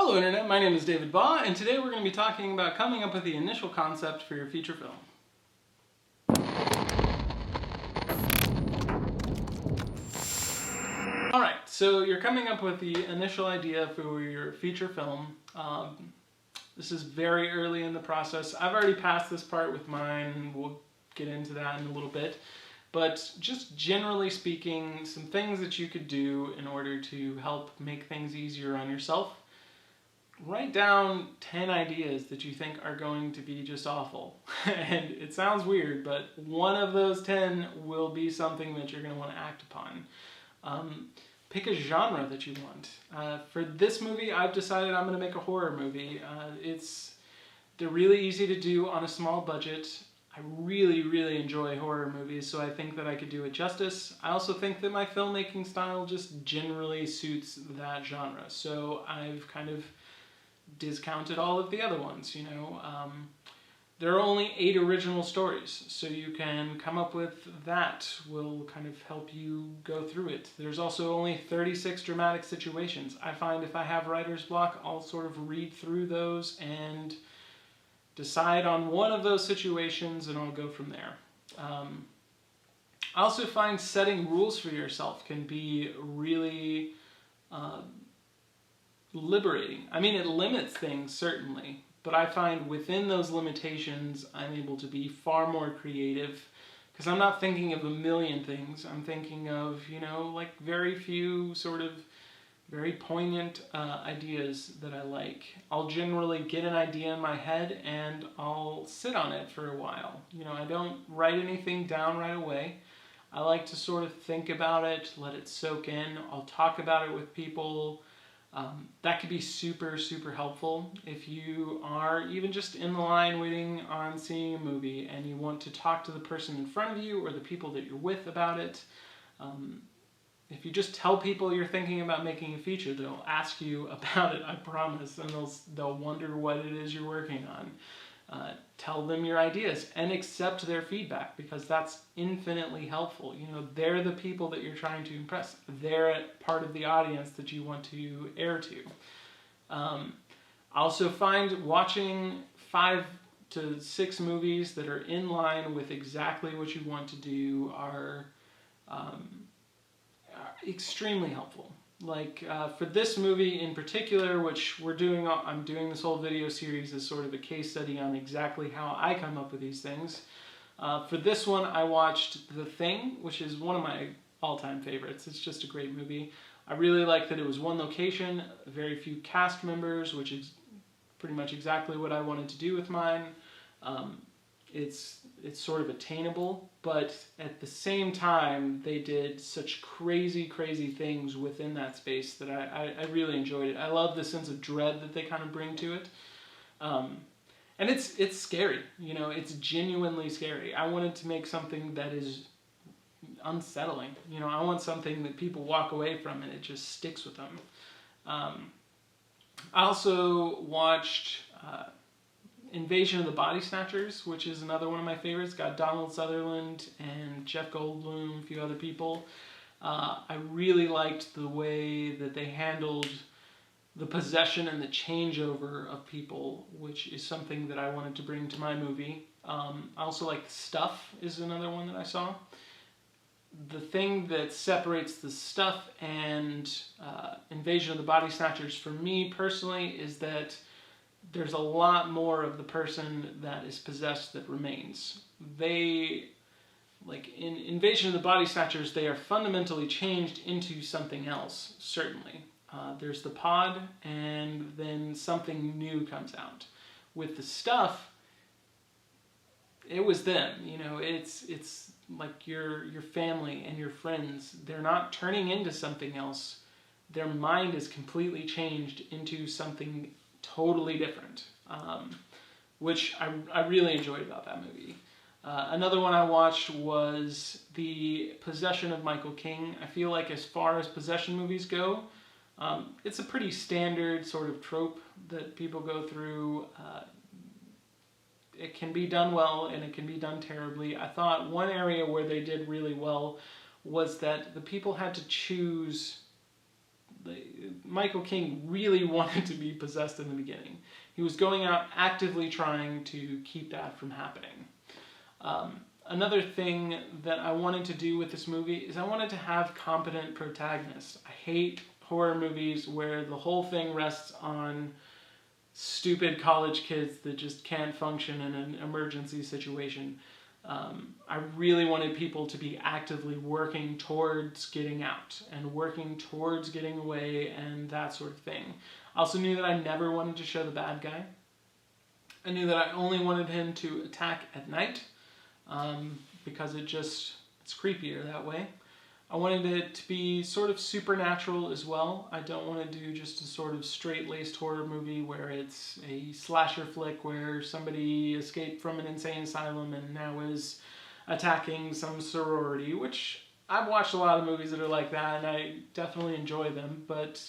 Hello Internet, my name is David Baugh, and today we're going to be talking about coming up with the initial concept for your feature film. Alright, so you're coming up with the initial idea for your feature film. This is very early in the process. I've already passed this part with mine, and we'll get into that in a little bit. But just generally speaking, some things that you could do in order to help make things easier on yourself. Write down 10 ideas that you think are going to be just awful. And it sounds weird, but one of those 10 will be something that you're going to want to act upon. Pick a genre that you want. For this movie, I've decided I'm going to make a horror movie. They're really easy to do on a small budget. I really enjoy horror movies, so I think that I could do it justice. I also think that my filmmaking style just generally suits that genre, so I've kind of discounted all of the other ones, you know. There are only 8 original stories, so you can come up with that will kind of help you go through it. There's also only 36 dramatic situations. I find if I have writer's block, I'll sort of read through those and decide on one of those situations, and I'll go from there. I also find setting rules for yourself can be really liberating. I mean, it limits things, certainly, but I find within those limitations, I'm able to be far more creative, because I'm not thinking of a million things. I'm thinking of, you know, like very few sort of very poignant ideas that I like. I'll generally get an idea in my head and I'll sit on it for a while. You know, I don't write anything down right away. I like to sort of think about it, let it soak in. I'll talk about it with people. That could be super helpful if you are even just in the line waiting on seeing a movie and you want to talk to the person in front of you or the people that you're with about it. If you just tell people you're thinking about making a feature, they'll ask you about it, I promise, and they'll wonder what it is you're working on. Tell them your ideas and accept their feedback, because that's infinitely helpful. You know, they're the people that you're trying to impress. They're part of the audience that you want to air to. I also find watching 5 to 6 movies that are in line with exactly what you want to do are extremely helpful. Like for this movie in particular, which I'm doing this whole video series as sort of a case study on exactly how I come up with these things. For this one, I watched The Thing, which is one of my all-time favorites. It's just a great movie. I really like that it was one location, very few cast members, which is pretty much exactly what I wanted to do with mine. It's sort of attainable, but at the same time, they did such crazy things within that space that I really enjoyed it. I love the sense of dread that they kind of bring to it. And it's scary, you know, it's genuinely scary. I wanted to make something that is unsettling. You know, I want something that people walk away from and it just sticks with them. I also watched Invasion of the Body Snatchers, which is another one of my favorites. It's got Donald Sutherland and Jeff Goldblum, a few other people. I really liked the way that they handled the possession and the changeover of people, which is something that I wanted to bring to my movie. I also like Stuff is another one that I saw. The thing that separates the Stuff and Invasion of the Body Snatchers for me personally is that there's a lot more of the person that is possessed that remains. They, like in Invasion of the Body Snatchers, they are fundamentally changed into something else, certainly. There's the pod, and then something new comes out. With the Stuff, it was them, you know, it's like your family and your friends. They're not turning into something else. Their mind is completely changed into something totally different, which I really enjoyed about that movie. Another one I watched was The Possession of Michael King. I feel like as far as possession movies go, it's a pretty standard sort of trope that people go through. It can be done well and it can be done terribly. I thought one area where they did really well was that the people had to choose Michael King really wanted to be possessed in the beginning. He was going out actively trying to keep that from happening. Another thing that I wanted to do with this movie is I wanted to have competent protagonists. I hate horror movies where the whole thing rests on stupid college kids that just can't function in an emergency situation. I really wanted people to be actively working towards getting out and working towards getting away and that sort of thing. I also knew that I never wanted to show the bad guy. I knew that I only wanted him to attack at night because it's creepier that way. I wanted it to be sort of supernatural as well. I don't want to do just a sort of straight-laced horror movie where it's a slasher flick where somebody escaped from an insane asylum and now is attacking some sorority, which I've watched a lot of movies that are like that and I definitely enjoy them, but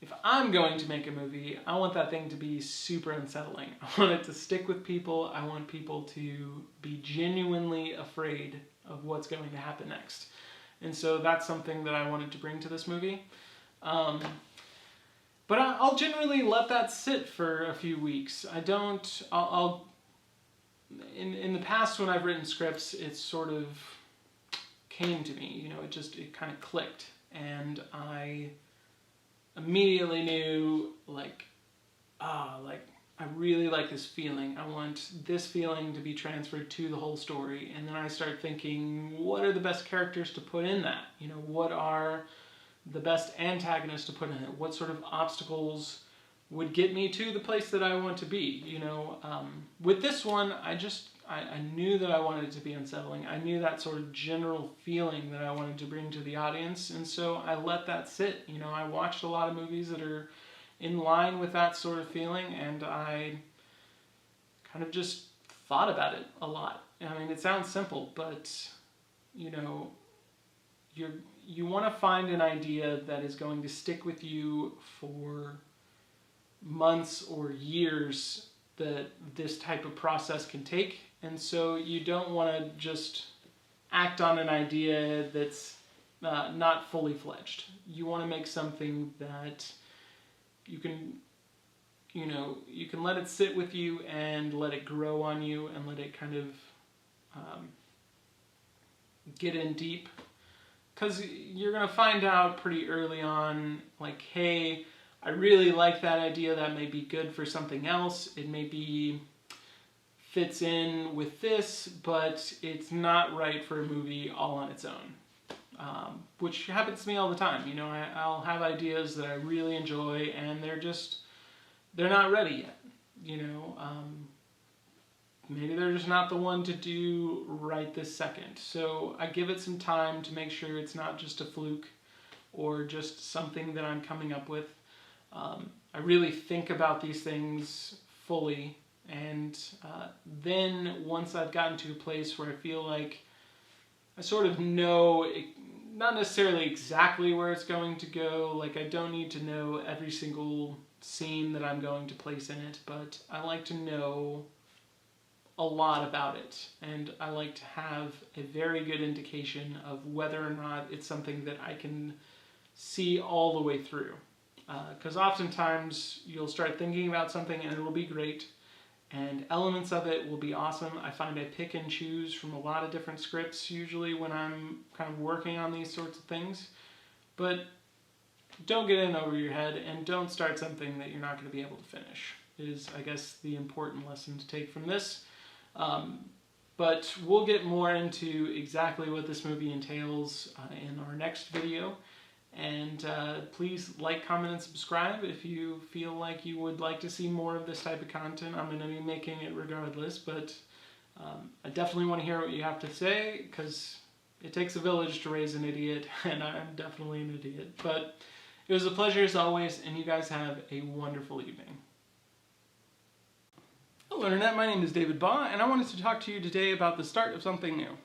if I'm going to make a movie, I want that thing to be super unsettling. I want it to stick with people. I want people to be genuinely afraid of what's going to happen next. And so that's something that I wanted to bring to this movie. But I'll generally let that sit for a few weeks. In the past when I've written scripts, it sort of came to me, it kind of clicked. And I immediately knew, I really like this feeling. I want this feeling to be transferred to the whole story. And then I start thinking, what are the best characters to put in that? What are the best antagonists to put in it? What sort of obstacles would get me to the place that I want to be? With this one, I knew that I wanted it to be unsettling. I knew that sort of general feeling that I wanted to bring to the audience. And so I let that sit. I watched a lot of movies that are in line with that sort of feeling, and I kind of just thought about it a lot. I mean, it sounds simple, but you want to find an idea that is going to stick with you for months or years that this type of process can take, and so you don't want to just act on an idea that's not fully fledged. You want to make something that you can let it sit with you and let it grow on you and let it kind of get in deep. Because you're going to find out pretty early on, hey, I really like that idea. That may be good for something else. It may fits in with this, but it's not right for a movie all on its own. Which happens to me all the time. I'll have ideas that I really enjoy and they're not ready yet. Maybe they're just not the one to do right this second. So I give it some time to make sure it's not just a fluke or just something that I'm coming up with. I really think about these things fully, and then once I've gotten to a place where I feel like I sort of know, not necessarily exactly where it's going to go, I don't need to know every single scene that I'm going to place in it, but I like to know a lot about it, and I like to have a very good indication of whether or not it's something that I can see all the way through. Because oftentimes you'll start thinking about something and it'll be great, and elements of it will be awesome. I find I pick and choose from a lot of different scripts usually when I'm kind of working on these sorts of things. But don't get in over your head and don't start something that you're not going to be able to finish, is, I guess, the important lesson to take from this. But we'll get more into exactly what this movie entails in our next video. And please like, comment, and subscribe if you feel like you would like to see more of this type of content. I'm going to be making it regardless, but I definitely want to hear what you have to say, because it takes a village to raise an idiot, and I'm definitely an idiot. But it was a pleasure as always, and you guys have a wonderful evening. Hello Internet, my name is David Baugh, and I wanted to talk to you today about the start of something new.